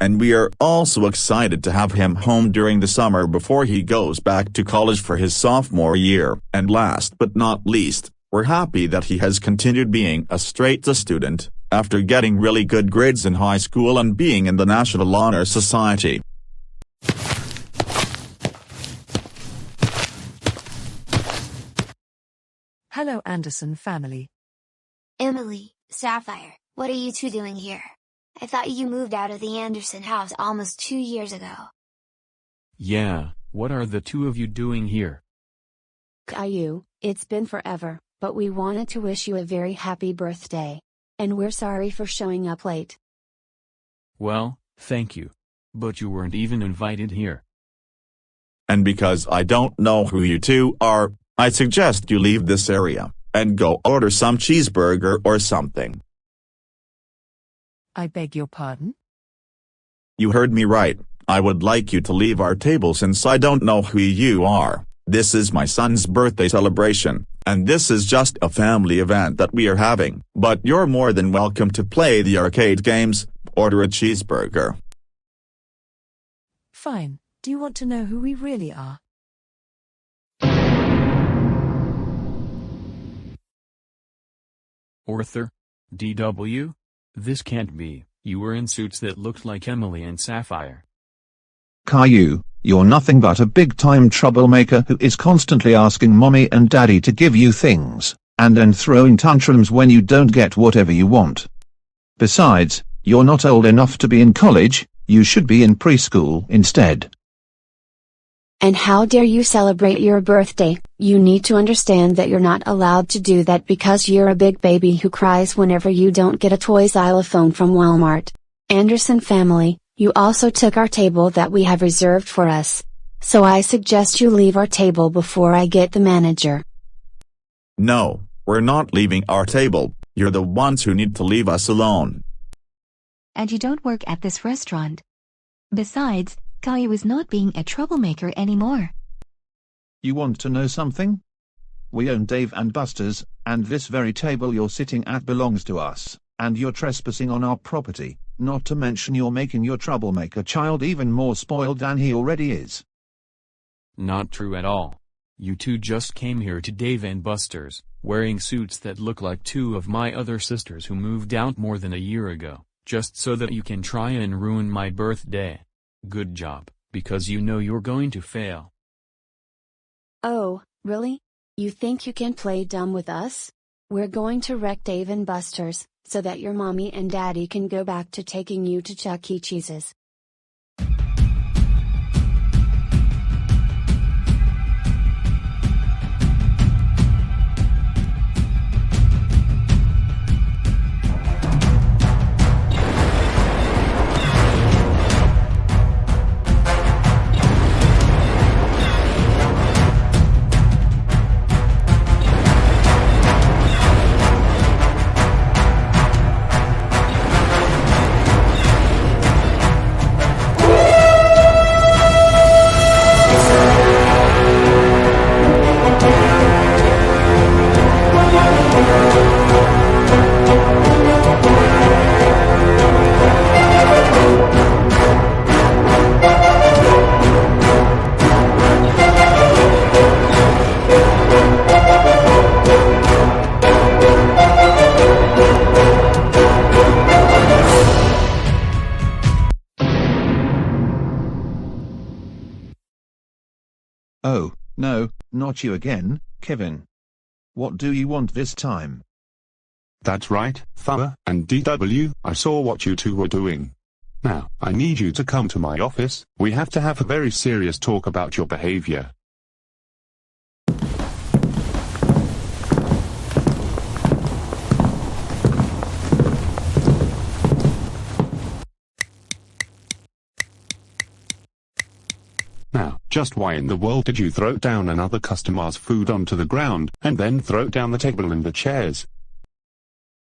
and we are also excited to have him home during the summer before he goes back to college for his sophomore year. And last but not least, we're happy that he has continued being a straight-A student, after getting really good grades in high school and being in the National Honor Society. Hello, Anderson family. Emily, Sapphire, what are you two doing here? I thought you moved out of the Anderson house almost 2 years ago. Yeah, what are the two of you doing here? Caillou, it's been forever, but we wanted to wish you a very happy birthday. And we're sorry for showing up late. Well, thank you. But you weren't even invited here. And because I don't know who you two are, I suggest you leave this area, and go order some cheeseburger or something. I beg your pardon? You heard me right. I would like you to leave our table since I don't know who you are. This is my son's birthday celebration, and this is just a family event that we are having. But you're more than welcome to play the arcade games, order a cheeseburger. Fine. Do you want to know who we really are? Orthur? DW? This can't be. You were in suits that looked like Emily and Sapphire. Caillou, you're nothing but a big-time troublemaker who is constantly asking mommy and daddy to give you things, and then throwing tantrums when you don't get whatever you want. Besides, you're not old enough to be in college, you should be in preschool instead. And how dare you celebrate your birthday? You need to understand that you're not allowed to do that because you're a big baby who cries whenever you don't get a toy xylophone from Walmart. Anderson family, you also took our table that we have reserved for us. So I suggest you leave our table before I get the manager. No, we're not leaving our table. You're the ones who need to leave us alone. And you don't work at this restaurant. Besides, Caillou is not being a troublemaker anymore. You want to know something? We own Dave and Buster's, and this very table you're sitting at belongs to us, and you're trespassing on our property, not to mention you're making your troublemaker child even more spoiled than he already is. Not true at all. You two just came here to Dave and Buster's, wearing suits that look like two of my other sisters who moved out more than a year ago, just so that you can try and ruin my birthday. Good job, because you know you're going to fail. Oh, really? You think you can play dumb with us? We're going to wreck Dave and Buster's, so that your mommy and daddy can go back to taking you to Chuck E. Cheese's. Oh, no, not you again, Kevin. What do you want this time? That's right, Thumper and DW, I saw what you two were doing. Now, I need you to come to my office. We have to have a very serious talk about your behavior. Now, just why in the world did you throw down another customer's food onto the ground, and then throw down the table and the chairs?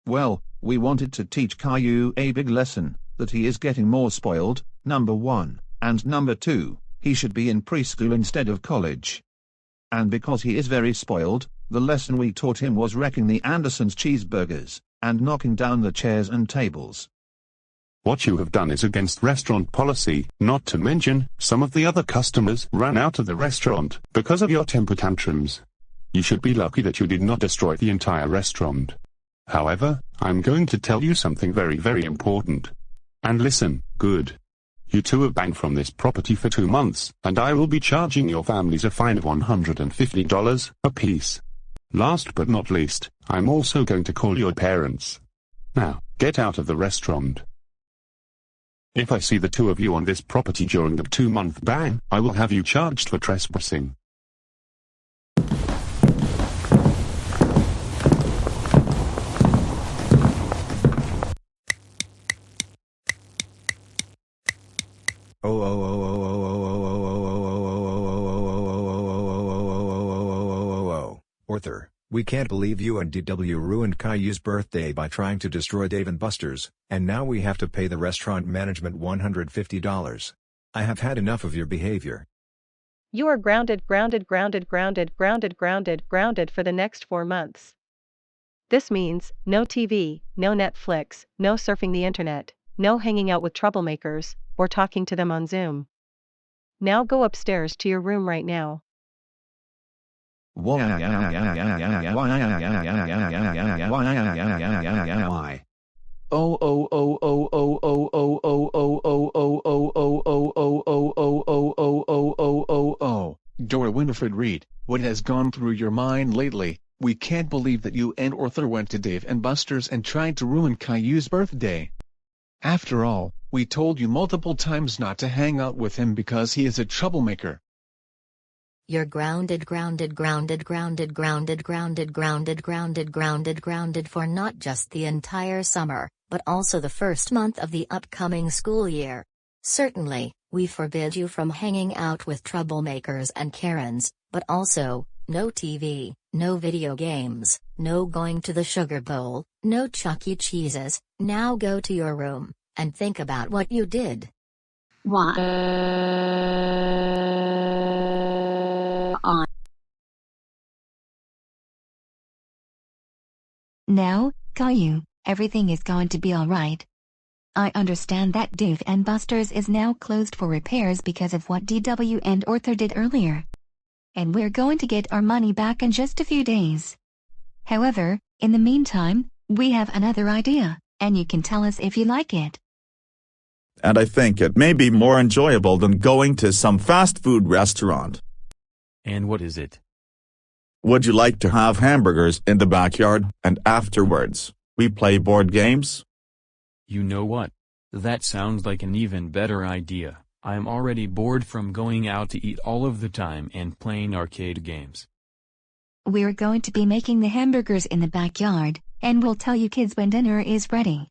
Well, we wanted to teach Caillou a big lesson, that he is getting more spoiled, number one, and number two, he should be in preschool instead of college. And because he is very spoiled, the lesson we taught him was wrecking the Andersons' cheeseburgers, and knocking down the chairs and tables. What you have done is against restaurant policy, not to mention, some of the other customers ran out of the restaurant because of your temper tantrums. You should be lucky that you did not destroy the entire restaurant. However, I'm going to tell you something very, very important. And listen, good. You two are banned from this property for 2 months, and I will be charging your families a fine of $150 apiece. Last but not least, I'm also going to call your parents. Now, get out of the restaurant. If I see the two of you on this property during the 2-month ban, I will have you charged for trespassing. Orthur, we can't believe you and DW ruined Caillou's birthday by trying to destroy Dave & Buster's, and now we have to pay the restaurant management $150. I have had enough of your behavior. You are grounded for the next 4 months. This means, no TV, no Netflix, no surfing the internet, no hanging out with troublemakers, or talking to them on Zoom. Now go upstairs to your room right now. Why? Dora Winifred Reed, what has gone through your mind lately? We can't believe that you and Orthur went to Dave & Buster's and tried to ruin Caillou's birthday. After all, we told you multiple times not to hang out with him because he is a troublemaker. You're grounded for not just the entire summer, but also the first month of the upcoming school year. Certainly, we forbid you from hanging out with troublemakers and Karens, but also, no TV, no video games, no going to the Sugar Bowl, no Chuck E. Cheese's. Now go to your room, and think about what you did. Why? Now, Caillou, everything is going to be alright. I understand that Dave & Buster's is now closed for repairs because of what DW and Orthur did earlier. And we're going to get our money back in just a few days. However, in the meantime, we have another idea, and you can tell us if you like it. And I think it may be more enjoyable than going to some fast food restaurant. And what is it? Would you like to have hamburgers in the backyard, and afterwards, we play board games? You know what? That sounds like an even better idea. I am already bored from going out to eat all of the time and playing arcade games. We're going to be making the hamburgers in the backyard, and we'll tell you kids when dinner is ready.